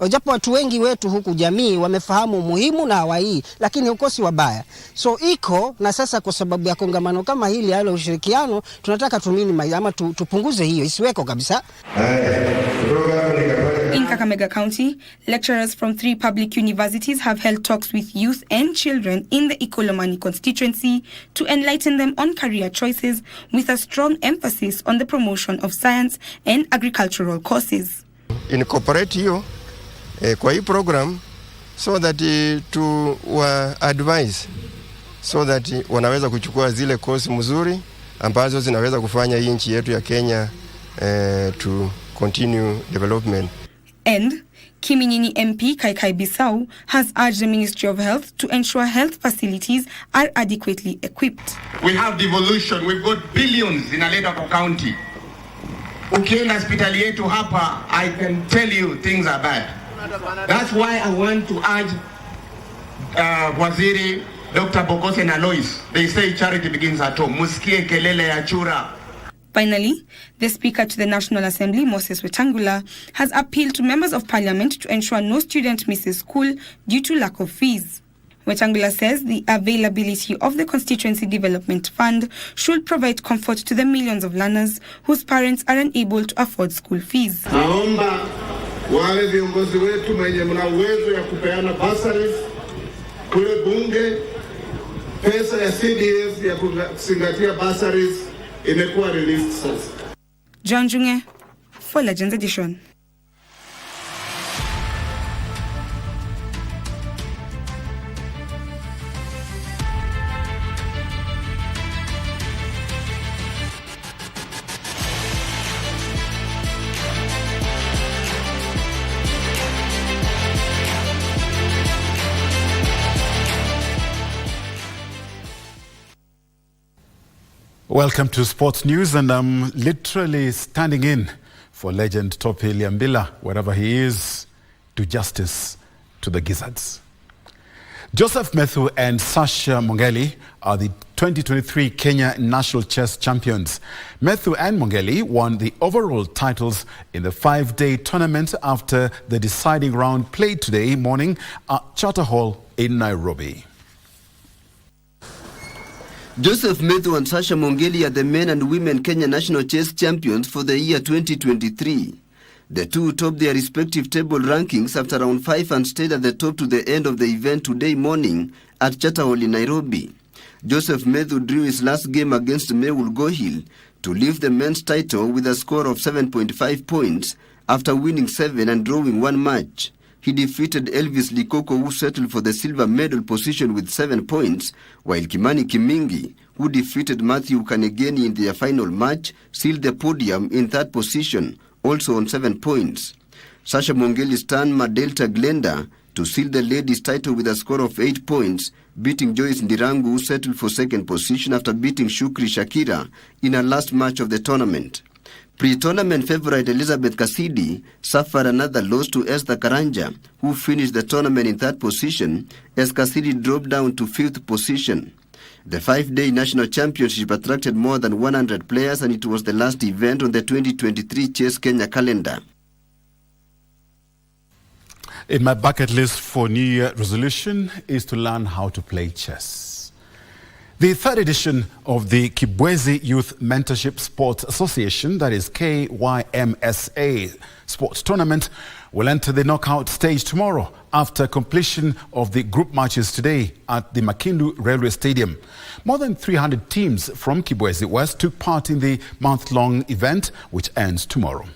S6: Japo watu wengi wetu huku jamii wamefahamu muhimu na hawai, lakini huko si wabaya. So iko na sasa kwa sababu ya kongamano kama hili ala ushirikiano, tunataka tumini ama tupunguze hiyo isiweko kabisa.
S2: In Kakamega County, lecturers from 3 public universities have held talks with youth and children in the Ikolomani constituency to enlighten them on career choices with a strong emphasis on the promotion of science and agricultural courses.
S7: Incorporate hiyo kwa hii program so that to advise so that wanaweza kuchukua zile course mzuri ambazo zinaweza kufanya hii nchi yetu ya Kenya to continue development.
S2: And Kiminyini MP Kaikai Bisau has urged the Ministry of Health to ensure health facilities are adequately equipped.
S8: We have devolution, we've got billions in Aledo County. Ukienda hospitali yetu hapa, I can tell you things are bad. That's why I want to urge Waziri Dr. Bokose and Alois. They say charity begins at home. Musikie kelele ya chura.
S2: Finally, the Speaker to the National Assembly, Moses Wetangula, has appealed to members of Parliament to ensure no student misses school due to lack of fees. Wetangula says the availability of the Constituency Development Fund should provide comfort to the millions of learners whose parents are unable to afford school fees.
S8: Naomba wale viongozi wetu mwenye mna uwezo ya kupeana bursaries kule bunge, pesa ya CDF ya kuzingatia bursaries imekuwa released sasa.
S2: John Junge for Legends Edition.
S1: Welcome to Sports News, and I'm literally standing in for legend Topi Liambila, wherever he is. Do justice to the gizzards. Joseph Methu and Sasha Mongeli are the 2023 Kenya National Chess Champions. Methu and Mongeli won the overall titles in the 5-day tournament after the deciding round played today morning at Charter Hall in Nairobi.
S9: Joseph Methu and Sasha Mongeli are the men and women Kenya National Chess Champions for the year 2023. The two topped their respective table rankings after round 5 and stayed at the top to the end of the event today morning at Charter Hall in Nairobi. Joseph Methu drew his last game against Mewul Gohil to lift the men's title with a score of 7.5 points after winning 7 and drawing 1 match. he defeated Elvis Likoko, who settled for the silver medal position with 7 points, while Kimani Kimingi, who defeated Matthew Kanegeni in their final match, sealed the podium in third position, also on 7 points. Sasha Mongeli's turn Madelta Glenda to seal the ladies' title with a score of 8 points, beating Joyce Ndirangu, who settled for second position after beating Shukri Shakira in her last match of the tournament. Pre-tournament favourite Elizabeth Kasidi suffered another loss to Esther Karanja, who finished the tournament in third position, as Kasidi dropped down to fifth position. The 5-day national championship attracted more than 100 players, and it was the last event on the 2023 Chess Kenya calendar.
S1: In my bucket list for New Year resolution is to learn how to play chess. The third edition of the Kibwezi Youth Mentorship Sports Association, that is KYMSA Sports Tournament, will enter the knockout stage tomorrow after completion of the group matches today at the Makindu Railway Stadium. More than 300 teams from Kibwezi West took part in the month-long event, which ends tomorrow.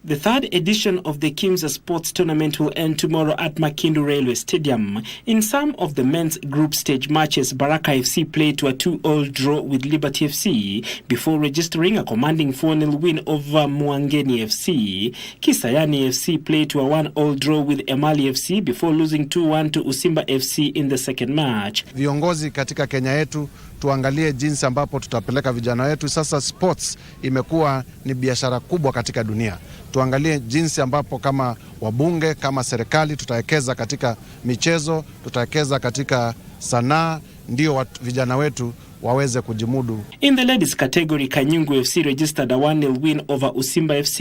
S3: The third edition of the KIMSA Sports Tournament will end tomorrow at Makindu Railway Stadium. In some of the men's group stage matches, Baraka FC played to a 2-2 draw with Liberty FC before registering a commanding 4-0 win over Muangeni FC. Kisayani FC played to a 1-1 draw with Emali FC before losing 2-1 to Usimba FC in the second match.
S10: Viongozi katika Kenya yetu tuangalie jinsi ambapo tutapeleka vijana wetu. Sasa sports imekuwa ni biashara kubwa katika dunia. Tuangalie jinsi ambapo kama wabunge, kama serikali tutawekeza katika michezo, tutawekeza katika sanaa, ndio vijana wetu waweze kujimudu.
S3: In the ladies category, Kanyungu FC registered a 1-0 win over Usimba FC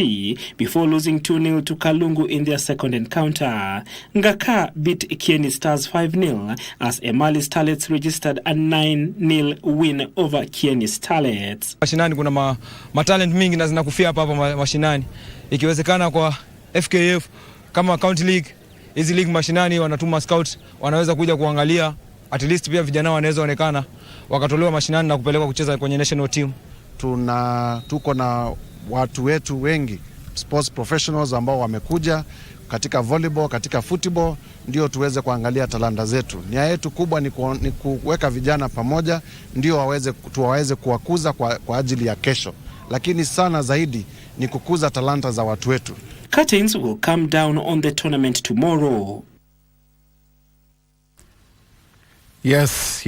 S3: before losing 2-0 to Kalungu in their second encounter. Ngaka beat Kieni Stars 5-0 as Emali Starlets registered a 9-0 win over Kieni Starlets.
S11: Mashinani kuna matalent mingi na zinakufia hapa mashinani. Ikiwezekana kwa FKF kama County League, hizi league mashinani wanatuma scouts, wanaweza kuja kuangalia, at least pia vijana wanaweza onekana wakatolewa mashinani na kupelekwa kucheza kwenye national team.
S10: Tuko na watu wetu wengi, sports professionals ambao wamekuja katika volleyball, katika football, ndio tuweze kuangalia talanta zetu. Nia yetu kubwa ni kuweka vijana pamoja, ndio waweze kuwakuza kwa ajili ya kesho. Lakini sana zaidi ni kukuza talanta za watu wetu.
S3: Curtains will come down on the tournament tomorrow.
S1: Yes.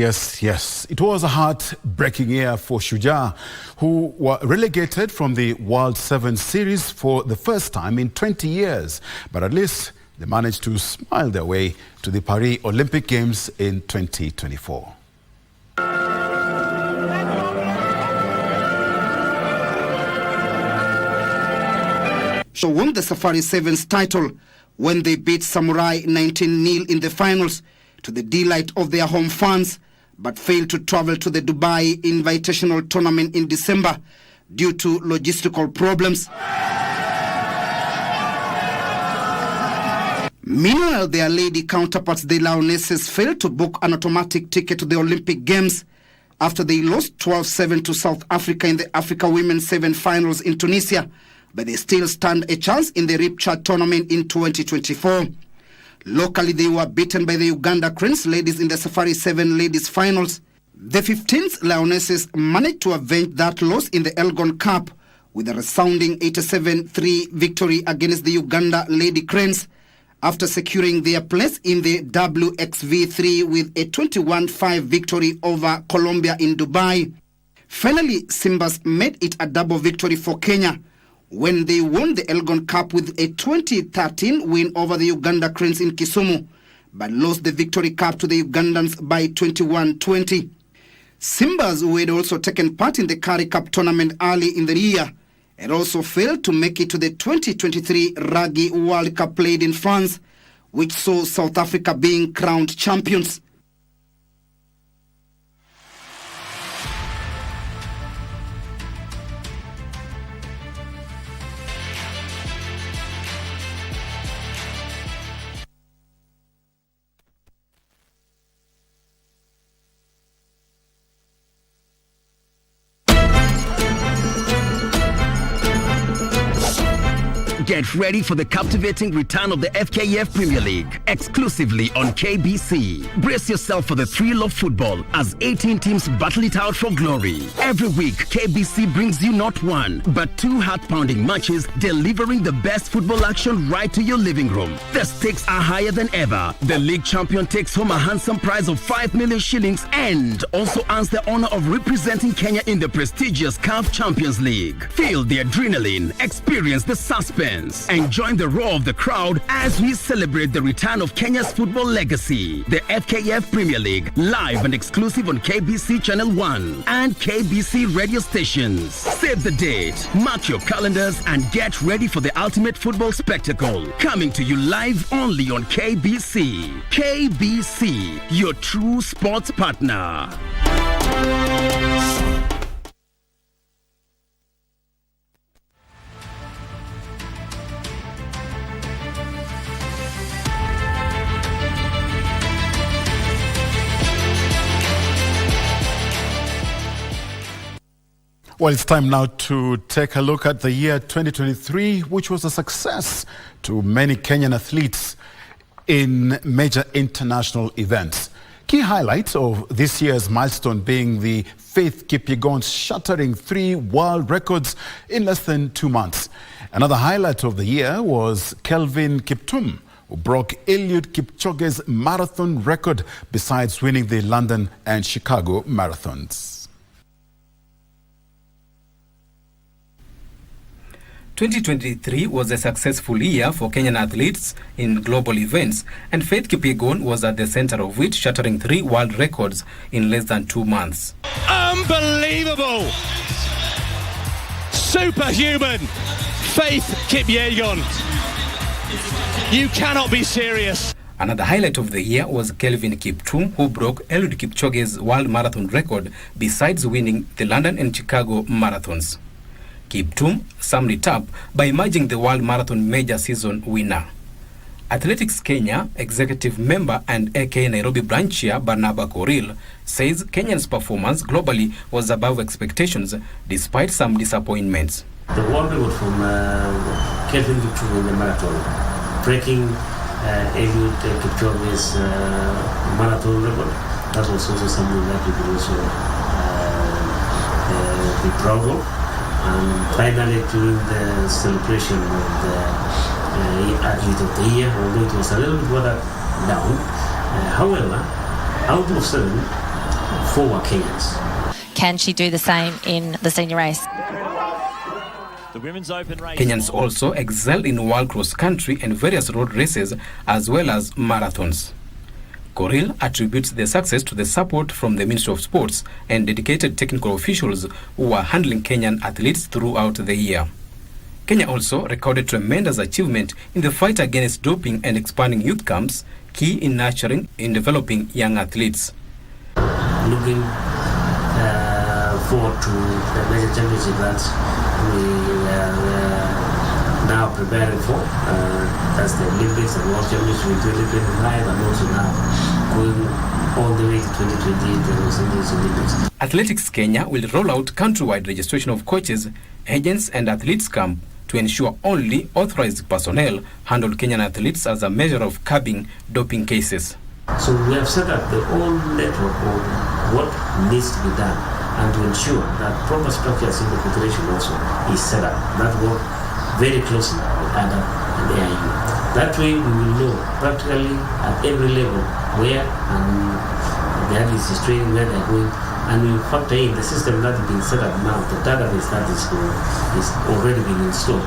S1: It was a heart-breaking year for Shujaa, who were relegated from the World 7 Series for the first time in 20 years. But at least they managed to smile their way to the Paris Olympic Games in 2024.
S12: So won the Safari Sevens title when they beat Samurai 19-0 in the finals, to the delight of their home fans, but failed to travel to the Dubai Invitational Tournament in December due to logistical problems. Meanwhile, their lady counterparts, the Lionesses, failed to book an automatic ticket to the Olympic Games after they lost 12-7 to South Africa in the Africa Women's 7 finals in Tunisia, but they still stand a chance in the Ripchart tournament in 2024. Locally, they were beaten by the Uganda Cranes ladies in the Safari 7 ladies finals. The 15th Lionesses managed to avenge that loss in the Elgon Cup with a resounding 87-3 victory against the Uganda Lady Cranes after securing their place in the WXV3 with a 21-5 victory over Colombia in Dubai. Finally, Simbas made it a double victory for Kenya when they won the Elgon Cup with a 2013 win over the Uganda Cranes in Kisumu, but lost the Victory Cup to the Ugandans by 21-20. Simbas, who had also taken part in the Currie Cup tournament early in the year, had also failed to make it to the 2023 Rugby World Cup played in France, which saw South Africa being crowned champions.
S13: Get ready for the captivating return of the FKF Premier League, exclusively on KBC. Brace yourself for the thrill of football as 18 teams battle it out for glory. Every week, KBC brings you not one, but 2 heart-pounding matches, delivering the best football action right to your living room. The stakes are higher than ever. The league champion takes home a handsome prize of 5 million shillings and also earns the honor of representing Kenya in the prestigious CAF Champions League. Feel the adrenaline, experience the suspense, and join the roar of the crowd as we celebrate the return of Kenya's football legacy. The FKF Premier League, live and exclusive on KBC Channel 1 and KBC radio stations. Save the date, mark your calendars, and get ready for the ultimate football spectacle. Coming to you live only on KBC. KBC, your true sports partner.
S1: Well, it's time now to take a look at the year 2023, which was a success to many Kenyan athletes in major international events. Key highlights of this year's milestone being the Faith Kipyegon's shattering 3 world records in less than 2 months. Another highlight of the year was Kelvin Kiptum, who broke Eliud Kipchoge's marathon record besides winning the London and Chicago marathons.
S14: 2023 was a successful year for Kenyan athletes in global events, and Faith Kipyegon was at the center of it, shattering 3 world records in less than 2 months.
S29: Unbelievable! Superhuman! Faith Kipyegon. You cannot be serious.
S14: Another highlight of the year was Kelvin Kiptum, who broke Eliud Kipchoge's world marathon record besides winning the London and Chicago marathons. Kiptum summed it up by emerging the World Marathon Major Season winner. Athletics Kenya executive member and AK Nairobi branch chair Barnaba Koril says Kenya's performance globally was above expectations despite some disappointments.
S15: The world record from Kelvin Kiptum in the marathon, breaking Eliud Kipchoge's marathon record, that was also something that we could also be proud of. And finally, during the celebration of the Athlete of the Year, although it was a little bit watered down, however, out of 7, 4 were Kenyans.
S16: Can she do the same in the senior race?
S14: The Women's Open race. Kenyans also excelled in world cross country and various road races as well as marathons. Koril attributes the success to the support from the Ministry of Sports and dedicated technical officials who were handling Kenyan athletes throughout the year. Kenya also recorded tremendous achievement in the fight against doping and expanding youth camps, key in nurturing and developing young athletes.
S15: Looking forward to the major championship that we are now preparing for, that's the Olympics and World Championship in 2025, and also now going all the way to 2028 and Los Angeles Olympics.
S14: Athletics Kenya will roll out countrywide registration of coaches, agents and athletes camp to ensure only authorized personnel handle Kenyan athletes as a measure of curbing doping cases.
S15: So we have set up the whole network of what needs to be done and to ensure that proper structures in the federation also is set up. That work very closely with ADA and AIU. That way we will know practically at every level where the athletes is training, where they're going, and we will factor in the system that has been set up now, the database that is already been installed.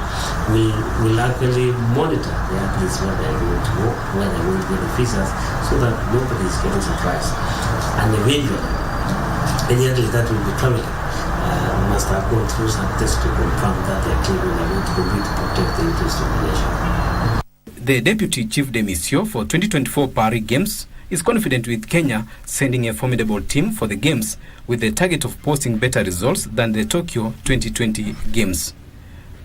S15: We will actually monitor the athletes where they're going to go, where they're going to get the visas, so that nobody is getting surprised. And eventually, any athlete that will be traveling must have gone through some tests to confirm that they are clear and going to compete to protect the interest of the nation.
S14: The Deputy Chief de Mission for 2024 Paris Games is confident with Kenya sending a formidable team for the Games with the target of posting better results than the Tokyo 2020 Games.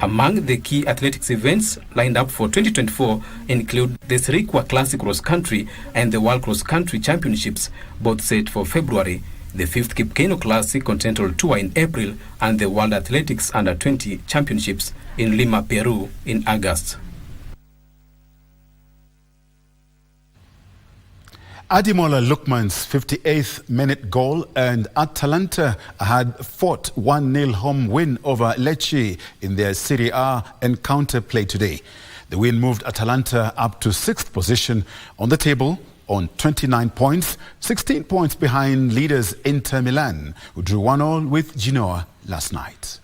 S14: Among the key athletics events lined up for 2024 include the Sirikwa Classic Cross Country and the World Cross Country Championships, both set for February the 5th Kipkeino Classic Continental Tour in April, and the World Athletics Under-20 Championships in Lima, Peru in August.
S1: Ademola Lookman's 58th minute goal and Atalanta had fought 1-0 home win over Lecce in their Serie A encounter play today. The win moved Atalanta up to 6th position on the table on 29 points, 16 points behind leaders Inter Milan, who drew 1-1 with Genoa last night.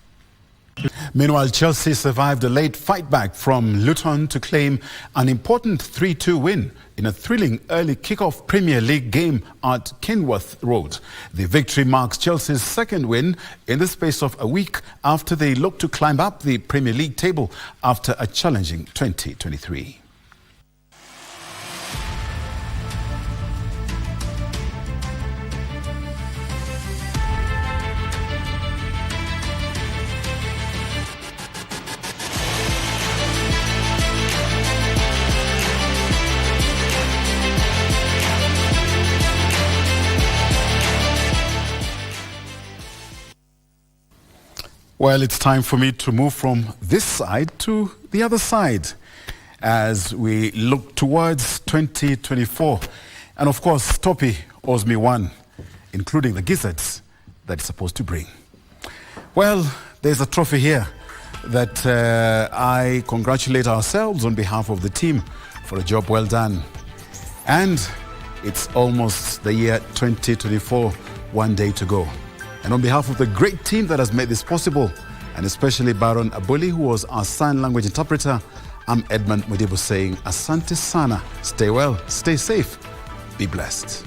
S1: Meanwhile, Chelsea survived a late fight back from Luton to claim an important 3-2 win in a thrilling early kick-off Premier League game at Kenworth Road. The victory marks Chelsea's second win in the space of a week after they looked to climb up the Premier League table after a challenging 2023. Well, it's time for me to move from this side to the other side as we look towards 2024. And of course, Topi owes me one, including the gizzards that it's supposed to bring. Well, there's a trophy here that I congratulate ourselves on behalf of the team for a job well done. And it's almost the year 2024, one day to go. And on behalf of the great team that has made this possible, and especially Baron Abuli, who was our sign language interpreter, I'm Edmund Mudibo saying, Asante sana, stay well, stay safe, be blessed.